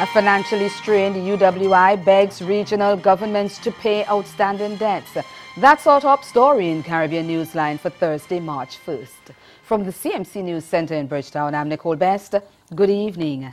A financially strained UWI begs regional governments to pay outstanding debts. That's our top story in Caribbean Newsline for Thursday, March 1st. From the CMC News Center in Bridgetown, I'm Nicole Best. Good evening.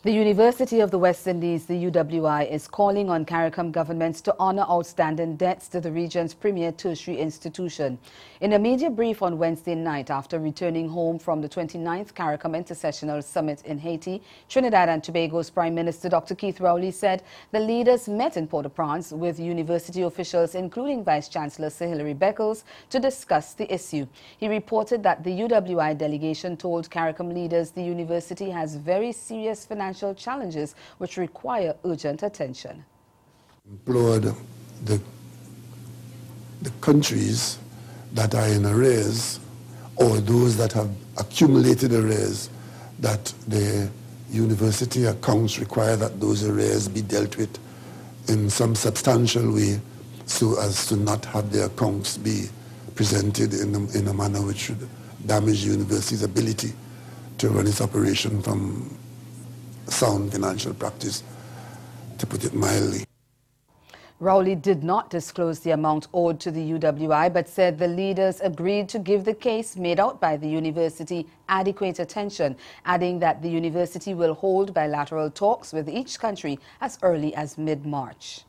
The University of the West Indies, the UWI, is calling on CARICOM governments to honor outstanding debts to the region's premier tertiary institution. In a media brief on Wednesday night after returning home from the 29th CARICOM Intersessional Summit in Haiti, Trinidad and Tobago's Prime Minister Dr. Keith Rowley said the leaders met in Port-au-Prince with university officials, including Vice-Chancellor Sir Hilary Beckles, to discuss the issue. He reported that the UWI delegation told CARICOM leaders the university has very serious financial challenges which require urgent attention. Implored the countries that are in arrears or those that have accumulated arrears, that the university accounts require that those arrears be dealt with in some substantial way so as to not have their accounts be presented in a manner which should damage the university's ability to run its operation from sound financial practice, to put it mildly. Rowley did not disclose the amount owed to the UWI, but said the leaders agreed to give the case made out by the university adequate attention, adding that the university will hold bilateral talks with each country as early as mid-March.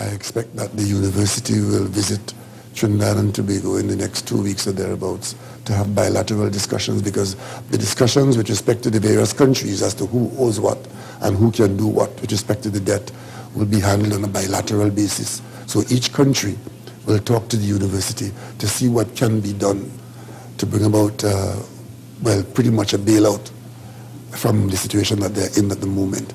I expect that the university will visit Trinidad and Tobago in the next 2 weeks or thereabouts to have bilateral discussions, because the discussions with respect to the various countries as to who owes what and who can do what with respect to the debt will be handled on a bilateral basis. So each country will talk to the university to see what can be done to bring about, well, pretty much a bailout from the situation that they're in at the moment.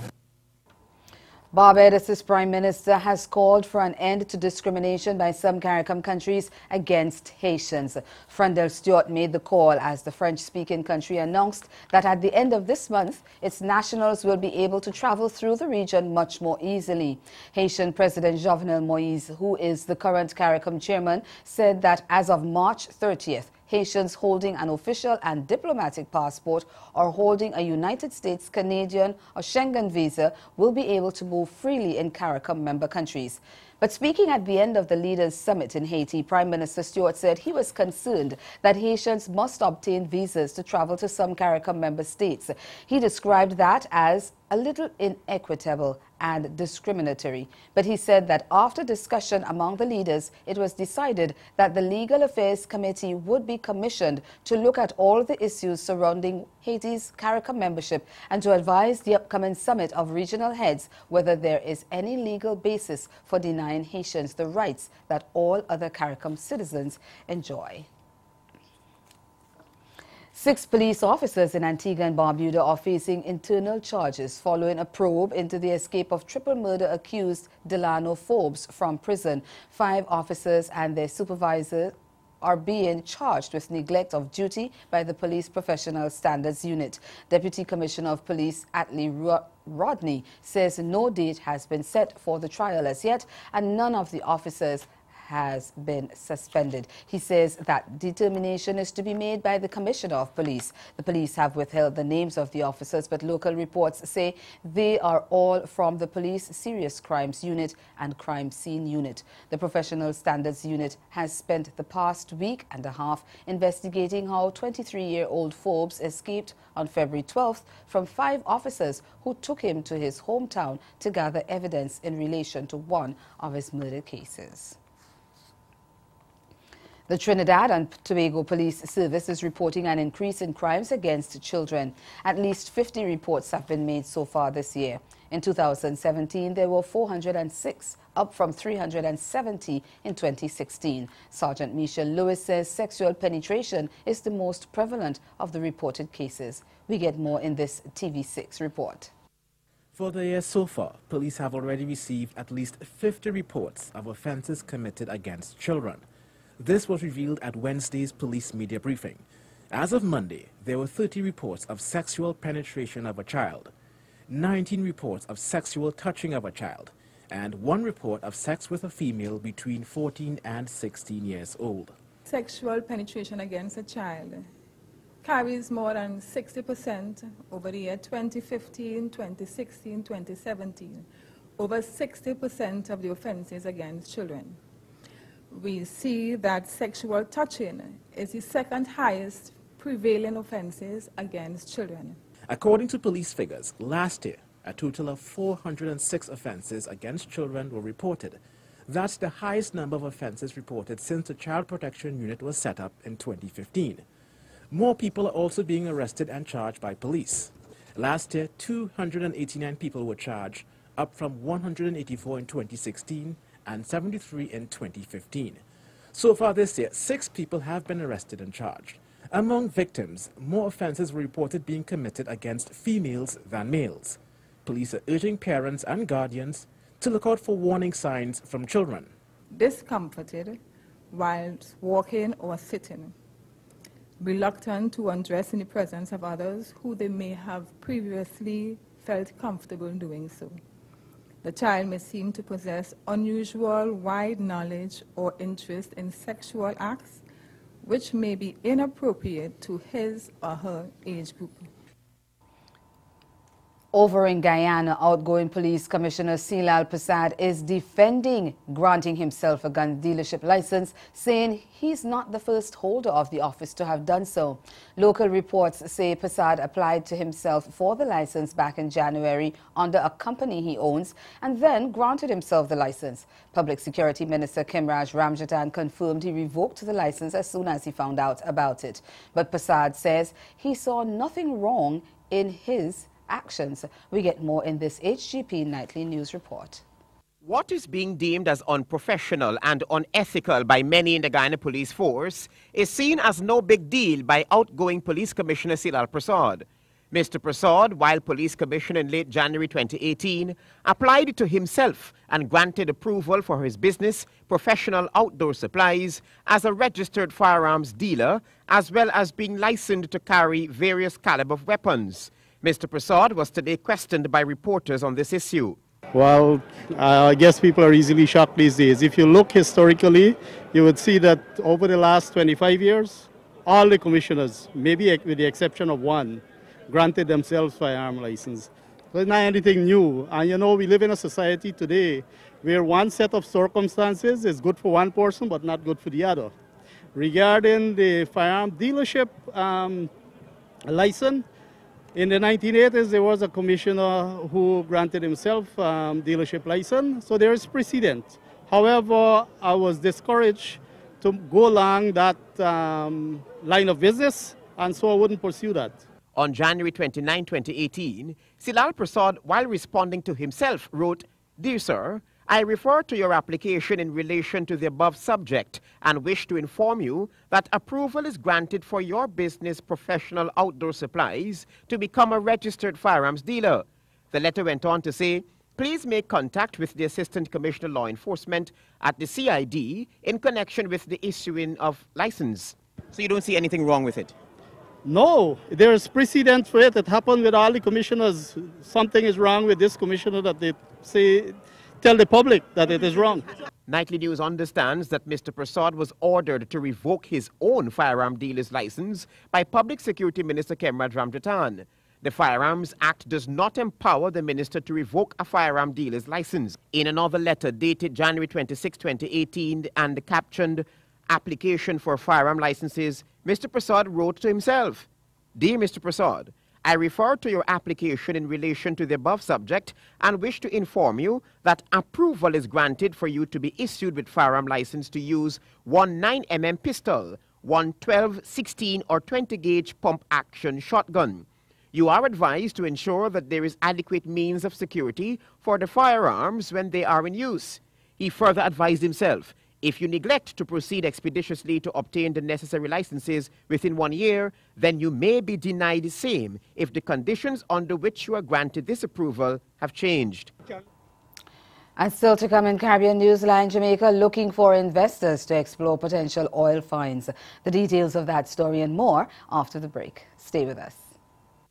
Barbados' Prime Minister has called for an end to discrimination by some CARICOM countries against Haitians. Frandel Stewart made the call as the French-speaking country announced that at the end of this month, its nationals will be able to travel through the region much more easily. Haitian President Jovenel Moïse, who is the current CARICOM chairman, said that as of March 30th, Haitians holding an official and diplomatic passport or holding a United States, Canadian or Schengen visa will be able to move freely in CARICOM member countries. But speaking at the end of the leaders' summit in Haiti, Prime Minister Stewart said he was concerned that Haitians must obtain visas to travel to some CARICOM member states. He described that as a little inequitable and discriminatory. But he said that after discussion among the leaders, it was decided that the Legal Affairs Committee would be commissioned to look at all the issues surrounding Haiti's CARICOM membership and to advise the upcoming summit of regional heads whether there is any legal basis for denying Haitians the rights that all other CARICOM citizens enjoy. 6 police officers in Antigua and Barbuda are facing internal charges following a probe into the escape of triple murder accused Delano Forbes from prison. 5 officers and their supervisor are being charged with neglect of duty by the Police Professional Standards Unit. Deputy Commissioner of Police Atlee Rodney says no date has been set for the trial as yet, and none of the officers has been suspended. He says that determination is to be made by the Commissioner of Police. The police have withheld the names of the officers, but local reports say they are all from the Police Serious Crimes Unit and Crime Scene Unit. The Professional Standards Unit has spent the past week and a half investigating how 23-year-old Forbes escaped on February 12th from 5 officers who took him to his hometown to gather evidence in relation to one of his murder cases. The Trinidad and Tobago Police Service is reporting an increase in crimes against children. At least 50 reports have been made so far this year. In 2017, there were 406, up from 370 in 2016. Sergeant Michelle Lewis says sexual penetration is the most prevalent of the reported cases. We get more in this TV6 report. For the year so far, police have already received at least 50 reports of offences committed against children. This was revealed at Wednesday's police media briefing. As of Monday, there were 30 reports of sexual penetration of a child, 19 reports of sexual touching of a child, and 1 report of sex with a female between 14 and 16 years old. Sexual penetration against a child carries more than 60% over the year 2015, 2016, 2017. Over 60% of the offenses against children. We see that sexual touching is the second highest prevailing offenses against children. According to police figures, last year, a total of 406 offences against children were reported. That's the highest number of offences reported since the Child Protection Unit was set up in 2015. More people are also being arrested and charged by police. Last year, 289 people were charged, up from 184 in 2016 and 73 in 2015. So far this year, 6 people have been arrested and charged. Among victims, more offences were reported being committed against females than males. Police are urging parents and guardians to look out for warning signs from children. Discomforted while walking or sitting. Reluctant to undress in the presence of others who they may have previously felt comfortable doing so. The child may seem to possess unusual, wide knowledge or interest in sexual acts, which may be inappropriate to his or her age group. Over in Guyana, outgoing Police Commissioner Silal Prasad is defending granting himself a gun dealership license, saying he's not the first holder of the office to have done so. Local reports say Prasad applied to himself for the license back in January under a company he owns and then granted himself the license. Public Security Minister Kimraj Ramjatan confirmed he revoked the license as soon as he found out about it. But Prasad says he saw nothing wrong in his actions. We get more in this HGP Nightly News report. What is being deemed as unprofessional and unethical by many in the Guyana Police Force is seen as no big deal by outgoing Police Commissioner Silal Prasad. Mr. Prasad, while Police Commissioner in late January 2018, applied to himself and granted approval for his business, Professional Outdoor Supplies, as a registered firearms dealer, as well as being licensed to carry various caliber of weapons. Mr. Prasad was today questioned by reporters on this issue. Well, I guess people are easily shocked these days. If you look historically, you would see that over the last 25 years, all the commissioners, maybe with the exception of one, granted themselves firearm license. So it's not anything new. And you know, we live in a society today where one set of circumstances is good for one person but not good for the other. Regarding the firearm dealership license, in the 1980s, there was a commissioner who granted himself dealership license, so there is precedent. However, I was discouraged to go along that line of business, and so I wouldn't pursue that. On January 29, 2018, Silal Prasad, while responding to himself, wrote, "Dear Sir, I refer to your application in relation to the above subject and wish to inform you that approval is granted for your business Professional Outdoor Supplies to become a registered firearms dealer." The letter went on to say, "Please make contact with the Assistant Commissioner Law Enforcement at the CID in connection with the issuing of license." So you don't see anything wrong with it? No, there is precedent for it. It happened with all the commissioners. Something is wrong with this commissioner that they say, tell the public that it is wrong. Nightly News understands that Mr. Prasad was ordered to revoke his own firearm dealer's license by Public Security Minister Kemraj Ramjatan. The Firearms Act does not empower the minister to revoke a firearm dealer's license. In another letter dated January 26, 2018 and captioned Application for Firearm Licenses, Mr. Prasad wrote to himself, "Dear Mr. Prasad, I refer to your application in relation to the above subject and wish to inform you that approval is granted for you to be issued with firearm license to use one 9mm pistol, one 12, 16 or 20 gauge pump action shotgun. You are advised to ensure that there is adequate means of security for the firearms when they are in use." He further advised himself, "If you neglect to proceed expeditiously to obtain the necessary licenses within 1 year, then you may be denied the same if the conditions under which you are granted this approval have changed." And still to come in Caribbean Newsline, Jamaica looking for investors to explore potential oil finds. The details of that story and more after the break. Stay with us.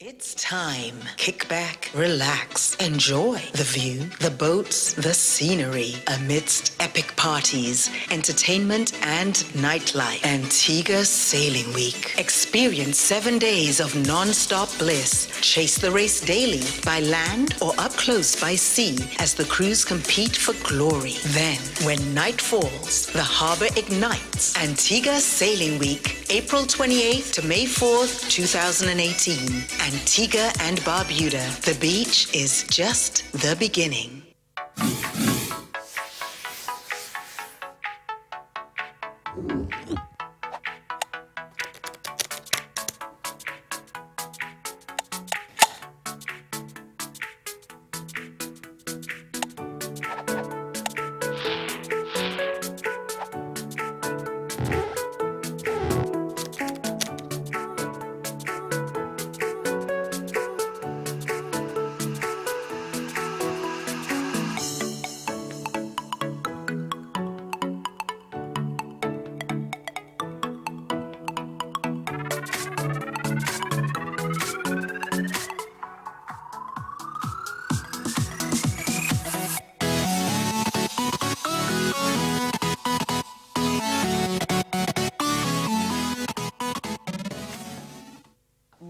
It's time. Kick back, relax, enjoy the view, the boats, the scenery amidst epic parties, entertainment and nightlife. Antigua Sailing Week. Experience 7 days of non-stop bliss. Chase the race daily by land or up close by sea as the crews compete for glory. Then, when night falls, the harbor ignites. Antigua Sailing Week, April 28th to May 4th, 2018. Antigua and Barbuda. The beach is just the beginning.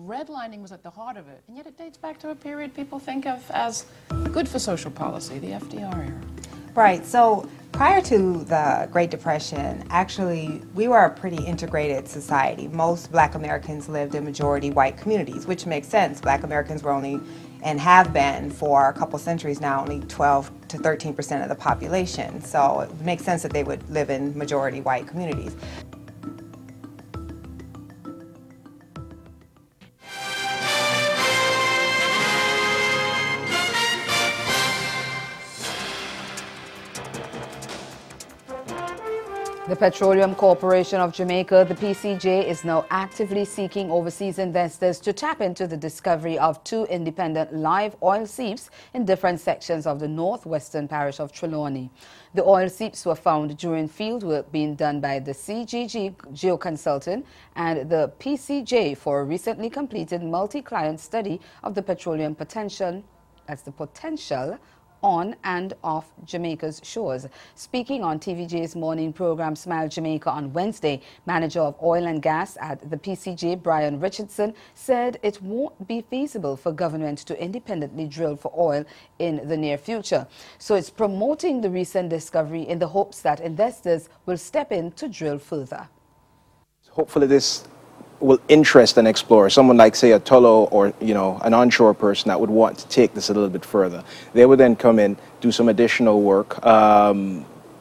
Redlining was at the heart of it, and yet it dates back to a period people think of as good for social policy, the FDR era. Right, so prior to the Great Depression, actually, we were a pretty integrated society. Most Black Americans lived in majority white communities, which makes sense. Black Americans were only, and have been for a couple centuries now, only 12 to 13% of the population. So it makes sense that they would live in majority white communities. The Petroleum Corporation of Jamaica, the PCJ, is now actively seeking overseas investors to tap into the discovery of 2 independent live oil seeps in different sections of the northwestern parish of Trelawney. The oil seeps were found during field work being done by the CGG Geoconsultant and the PCJ for a recently completed multi-client study of the petroleum potential, on and off Jamaica's shores. Speaking on TVJ's morning program Smile Jamaica on Wednesday, manager of oil and gas at the PCJ, Brian Richardson, said it won't be feasible for government to independently drill for oil in the near future. So it's promoting the recent discovery in the hopes that investors will step in to drill further. Hopefully this will interest an explorer, someone like, say, a Tullow or, you know, an onshore person that would want to take this a little bit further. They would then come in, do some additional work,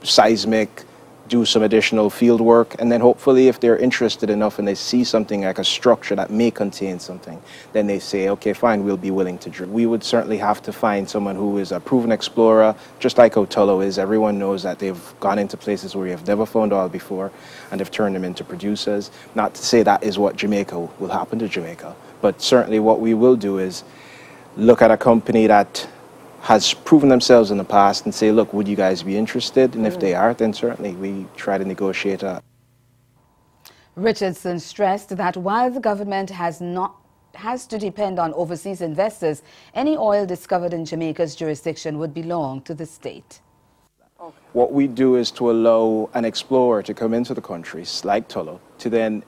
seismic, do some additional field work, and then hopefully if they're interested enough and they see something like a structure that may contain something, then they say, okay, fine, we'll be willing to drill. We would certainly have to find someone who is a proven explorer, just like Otullo is. Everyone knows that they've gone into places where we have never found oil before and have turned them into producers. Not to say that is what Jamaica will happen to Jamaica, but certainly what we will do is look at a company that has proven themselves in the past and say, look, would you guys be interested? And if they are, then certainly we try to negotiate a. Richardson stressed that while the government has to depend on overseas investors, any oil discovered in Jamaica's jurisdiction would belong to the state. Okay. what we do is to allow an explorer to come into the countries, like Tullow, to then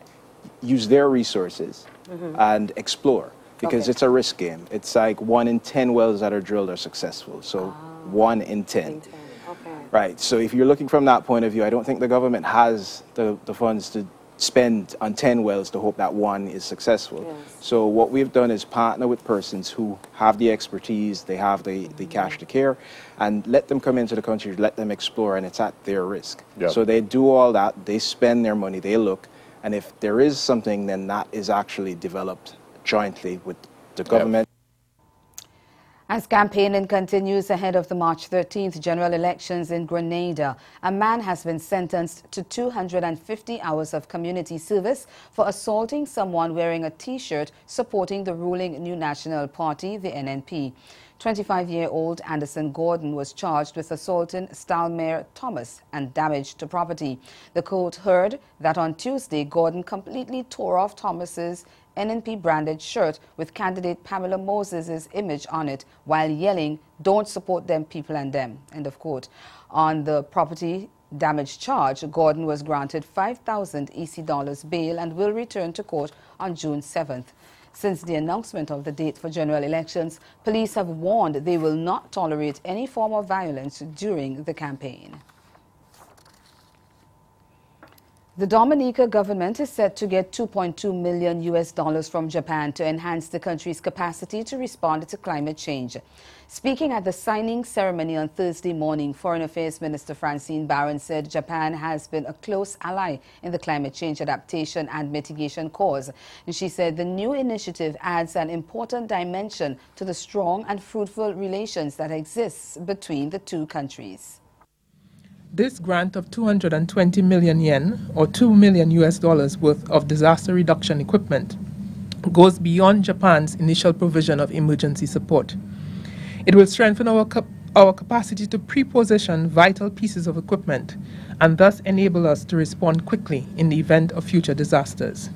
use their resources and explore, because it's a risk game. It's like 1 in 10 wells that are drilled are successful, so 1 in 10. Right, so if you're looking from that point of view, I don't think the government has the funds to spend on 10 wells to hope that 1 is successful. Yes. So what we've done is partner with persons who have the expertise, they have the cash to care, and let them come into the country, let them explore, and it's at their risk. Yep. So they do all that, they spend their money, they look, and if there is something, then that is actually developed jointly with the government. As campaigning continues ahead of the March 13th general elections in Grenada, a man has been sentenced to 250 hours of community service for assaulting someone wearing a T-shirt supporting the ruling New National Party, the NNP. 25-year-old Anderson Gordon was charged with assaulting Stalmaire Thomas and damage to property. The court heard that on Tuesday, Gordon completely tore off Thomas's NNP-branded shirt with candidate Pamela Moses' image on it while yelling, "Don't support them, people and them," end of quote. On the property damage charge, Gordon was granted $5,000 EC bail and will return to court on June 7th. Since the announcement of the date for general elections, police have warned they will not tolerate any form of violence during the campaign. The Dominica government is set to get $2.2 million from Japan to enhance the country's capacity to respond to climate change. Speaking at the signing ceremony on Thursday morning, Foreign Affairs Minister Francine Barron said Japan has been a close ally in the climate change adaptation and mitigation cause. And she said the new initiative adds an important dimension to the strong and fruitful relations that exists between the two countries. This grant of 220 million yen, or $2 million worth of disaster reduction equipment, goes beyond Japan's initial provision of emergency support. It will strengthen our capacity to pre-position vital pieces of equipment and thus enable us to respond quickly in the event of future disasters.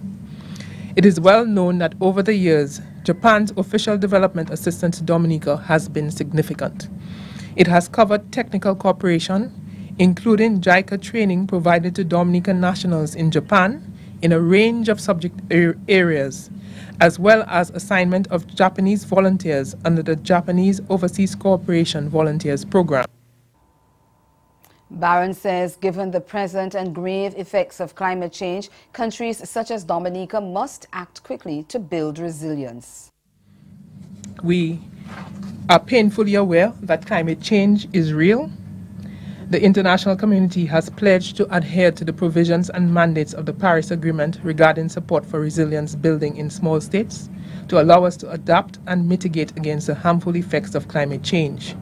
It is well known that over the years, Japan's official development assistance to Dominica has been significant. It has covered technical cooperation, including JICA training provided to Dominican nationals in Japan in a range of subject areas, as well as assignment of Japanese volunteers under the Japanese Overseas Cooperation Volunteers Program. Barron says given the present and grave effects of climate change, countries such as Dominica must act quickly to build resilience. We are painfully aware that climate change is real. The international community has pledged to adhere to the provisions and mandates of the Paris Agreement regarding support for resilience building in small states to allow us to adapt and mitigate against the harmful effects of climate change.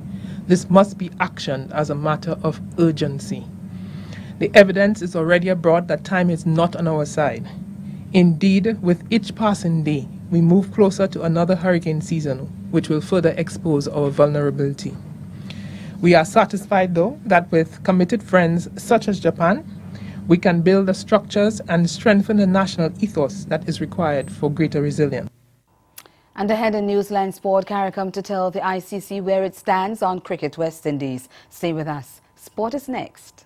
This must be actioned as a matter of urgency. The evidence is already abroad that time is not on our side. Indeed, with each passing day, we move closer to another hurricane season, which will further expose our vulnerability. We are satisfied, though, that with committed friends such as Japan, we can build the structures and strengthen the national ethos that is required for greater resilience. And ahead in Newsline Sport, CARICOM to tell the ICC where it stands on Cricket West Indies. Stay with us. Sport is next.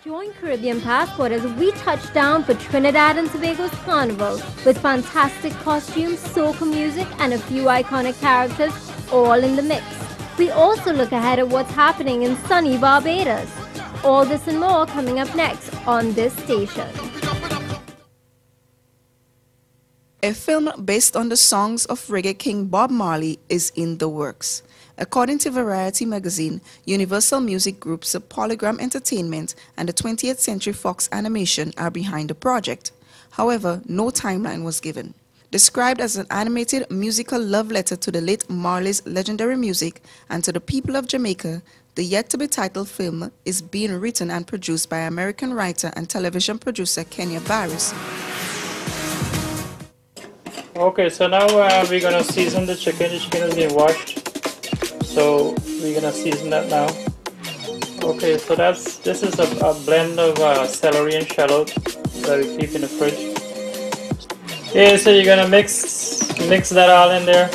Join Caribbean Passport as we touch down for Trinidad and Tobago's Carnival with fantastic costumes, soca music, and a few iconic characters all in the mix. We also look ahead at what's happening in sunny Barbados. All this and more coming up next on this station. A film based on the songs of reggae king Bob Marley is in the works. According to Variety magazine, Universal Music Group's Polygram Entertainment and the 20th Century Fox Animation are behind the project. However, no timeline was given. Described as an animated musical love letter to the late Marley's legendary music and to the people of Jamaica, the yet-to-be-titled film is being written and produced by American writer and television producer Kenya Barris. Okay, so now we're going to season the chicken. The chicken is being washed, so we're going to season that now. Okay, so this is a blend of celery and shallot that we keep in the fridge. Okay, so you're gonna mix that all in there.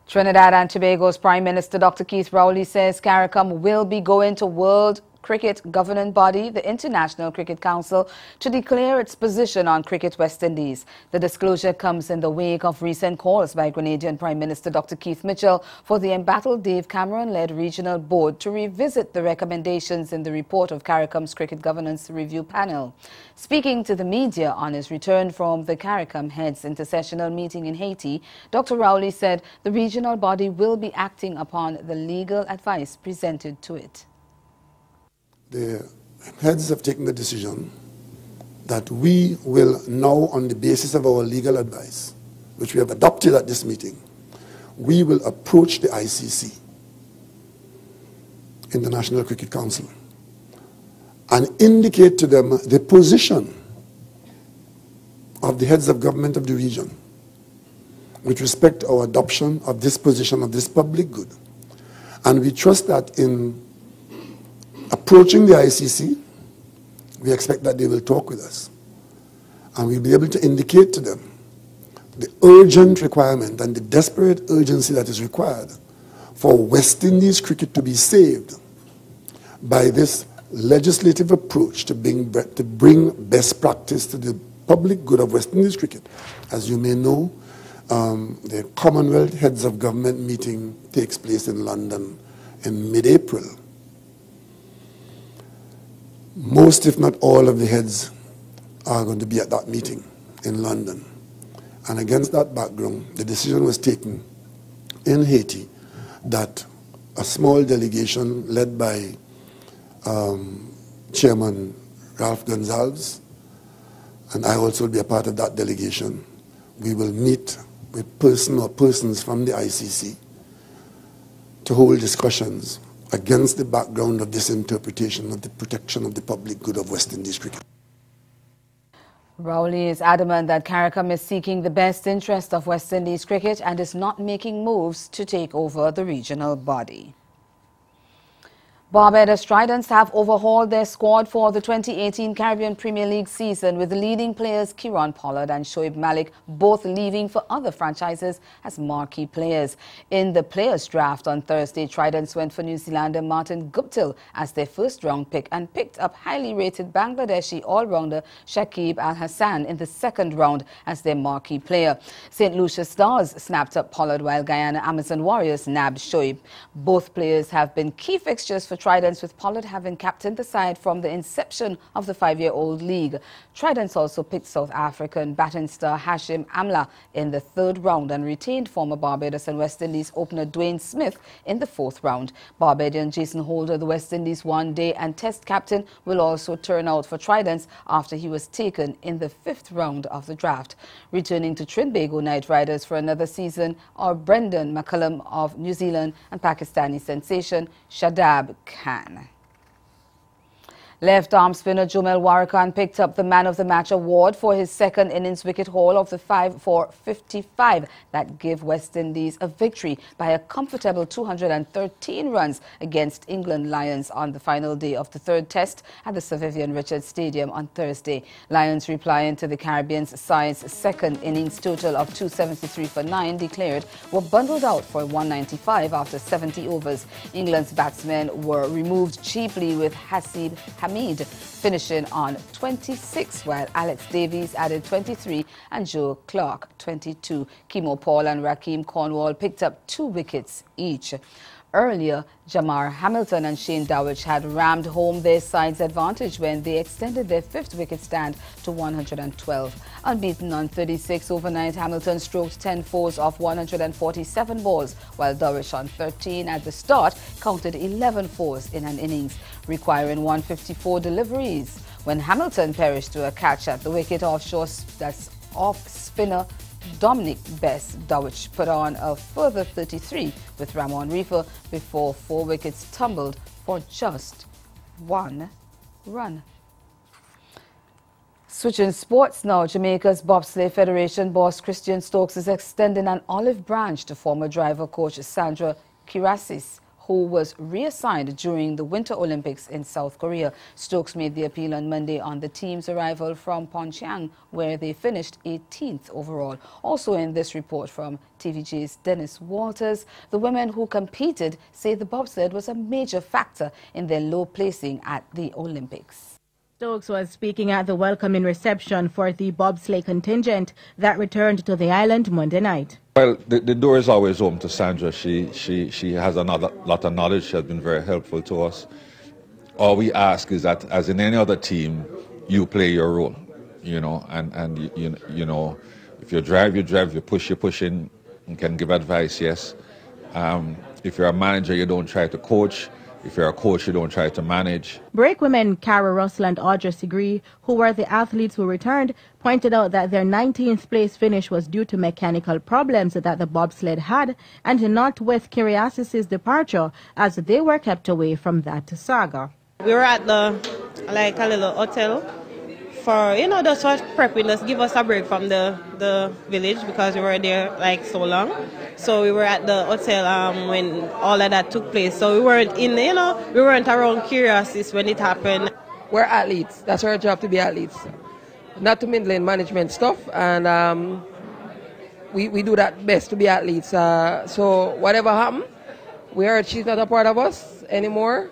Trinidad and Tobago's Prime Minister Dr. Keith Rowley says CARICOM will be going to World Cricket governing body, the International Cricket Council, to declare its position on Cricket West Indies. The disclosure comes in the wake of recent calls by Grenadian Prime Minister Dr. Keith Mitchell for the embattled Dave Cameron-led regional board to revisit the recommendations in the report of CARICOM's Cricket Governance Review Panel. Speaking to the media on his return from the CARICOM Heads Intersessional meeting in Haiti, Dr. Rowley said the regional body will be acting upon the legal advice presented to it. The heads have taken the decision that we will now, on the basis of our legal advice, which we have adopted at this meeting, we will approach the ICC, International Cricket Council, and indicate to them the position of the heads of government of the region with respect to our adoption of this position of this public good. And we trust that in approaching the ICC, we expect that they will talk with us. And we'll be able to indicate to them the urgent requirement and the desperate urgency that is required for West Indies cricket to be saved by this legislative approach to bring best practice to the public good of West Indies cricket. As you may know, the Commonwealth Heads of Government meeting takes place in London in mid-April. Most, if not all, of the heads are going to be at that meeting in London. And against that background, the decision was taken in Haiti that a small delegation led by Chairman Ralph Gonsalves, and I also will be a part of that delegation, we will meet with person or persons from the ICC to hold discussions against the background of this interpretation of the protection of the public good of West Indies cricket. Rowley is adamant that CARICOM is seeking the best interest of West Indies cricket and is not making moves to take over the regional body. Barbados Tridents have overhauled their squad for the 2018 Caribbean Premier League season, with the leading players Kieron Pollard and Shoaib Malik both leaving for other franchises as marquee players. In the players' draft on Thursday, Tridents went for New Zealander Martin Guptill as their first-round pick and picked up highly rated Bangladeshi all-rounder Shakib Al Hassan in the second round as their marquee player. St. Lucia Stars snapped up Pollard while Guyana Amazon Warriors nabbed Shoaib. Both players have been key fixtures for Tridents, with Pollard having captained the side from the inception of the 5-year-old league. Tridents also picked South African batting star Hashim Amla in the third round and retained former Barbados and West Indies opener Dwayne Smith in the fourth round. Barbadian Jason Holder, the West Indies one-day and test captain, will also turn out for Tridents after he was taken in the fifth round of the draft. Returning to Trinbago Knight Riders for another season are Brendan McCullum of New Zealand and Pakistani sensation Shadab Khan. Left-arm spinner Jomel Warakan picked up the Man of the Match award for his second innings wicket haul of the 5 for 55 that gave West Indies a victory by a comfortable 213 runs against England Lions on the final day of the third test at the Sir Vivian Richards Stadium on Thursday. Lions, replying to the Caribbean's side's second innings total of 273 for 9 declared, were bundled out for 195 after 70 overs. England's batsmen were removed cheaply, with Hasib Hamid finishing on 26, while Alex Davies added 23 and Joe Clark 22. Kimo Paul and Rakeem Cornwall picked up 2 wickets each. Earlier, Jamar Hamilton and Shane Dowich had rammed home their side's advantage when they extended their 5th wicket stand to 112. Unbeaten on 36 overnight, Hamilton stroked 10 fours off 147 balls, while Dowich on 13 at the start counted 11 fours in an innings, requiring 154 deliveries. When Hamilton perished to a catch at the wicket off spinner Dominic Best, Dowich put on a further 33 with Ramon Reefer before 4 wickets tumbled for just 1 run. Switching sports now, Jamaica's Bobsleigh Federation boss Christian Stokes is extending an olive branch to former driver coach Sandra Kirasis, who was reassigned during the Winter Olympics in South Korea. Stokes made the appeal on Monday on the team's arrival from Pyeongchang, where they finished 18th overall. Also in this report from TVJ's Dennis Walters, the women who competed say the bobsled was a major factor in their low placing at the Olympics. Stokes was speaking at the welcoming reception for the bobsleigh contingent that returned to the island Monday night. Well, the door is always open to Sandra. She has a lot of knowledge. She has been very helpful to us. All we ask is that, as in any other team, you play your role, you know, and you know, if you drive, you drive, you push, you're pushing, you can give advice, yes. If you're a manager, you don't try to coach. If you're a coach, you don't try to manage. Brakewomen Cara Russell and Audra Sigree, who were the athletes who returned, pointed out that their 19th place finish was due to mechanical problems that the bobsled had, and not with Kyriakis's departure, as they were kept away from that saga. We were at a little hotel for, you know, just for prepping us, give us a break from the village, because we were there like so long. So we were at the hotel when all of that took place. So we weren't we weren't around Kyriakis when it happened. We're athletes. That's our job, to be athletes. Not to mingle in management stuff, and we do that best to be athletes. So whatever happened, we heard she's not a part of us anymore.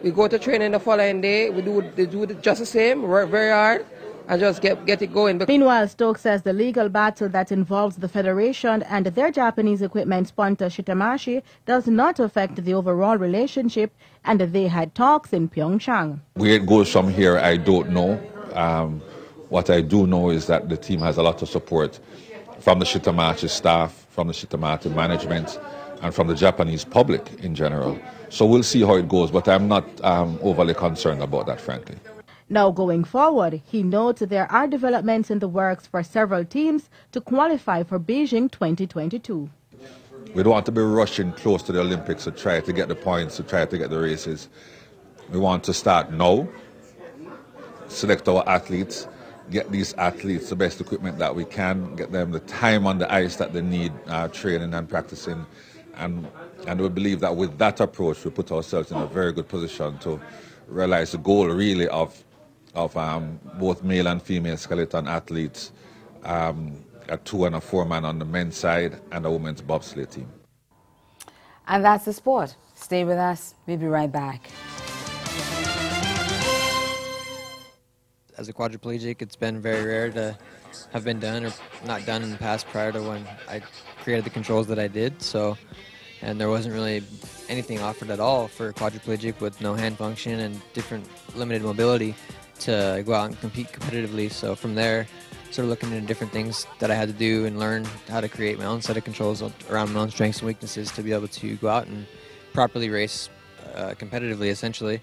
We go to training the following day. We do just the same, work very hard, and just get it going. Meanwhile, Stokes says the legal battle that involves the Federation and their Japanese equipment sponsor Shitamashi does not affect the overall relationship, and they had talks in Pyeongchang. Where it goes from here, I don't know. What I do know is that the team has a lot of support from the Shitamachi staff, from the Shitamachi management, and from the Japanese public in general. So we'll see how it goes, but I'm not overly concerned about that, frankly. Now going forward, he notes there are developments in the works for several teams to qualify for Beijing 2022. We don't want to be rushing close to the Olympics to try to get the points, to try to get the races. We want to start now, select our athletes, get these athletes the best equipment that we can, get them the time on the ice that they need, training and practicing. And we believe that with that approach, we put ourselves in a very good position to realize the goal really of both male and female skeleton athletes, a 2- and 4-man on the men's side, and a women's bobsleigh team. And that's the sport. Stay with us. We'll be right back. As a quadriplegic, it's been very rare to have been done or not done in the past prior to when I created the controls that I did. And there wasn't really anything offered at all for a quadriplegic with no hand function and different limited mobility to go out and compete competitively. So from there, sort of looking into different things that I had to do and learn how to create my own set of controls around my own strengths and weaknesses to be able to go out and properly race competitively, essentially.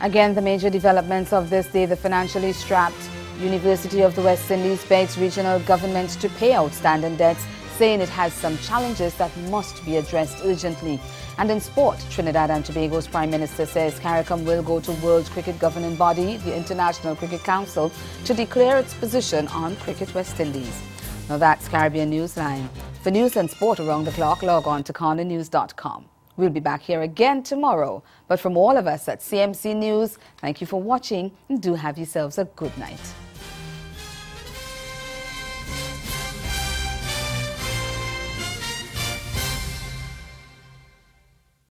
Again, the major developments of this day: the financially strapped University of the West Indies begs regional governments to pay outstanding debts, saying it has some challenges that must be addressed urgently. And in sport, Trinidad and Tobago's Prime Minister says CARICOM will go to World Cricket governing body, the International Cricket Council, to declare its position on Cricket West Indies. Now that's Caribbean Newsline. For news and sport around the clock, log on to cornernews.com. We'll be back here again tomorrow. But from all of us at CMC News, thank you for watching and do have yourselves a good night.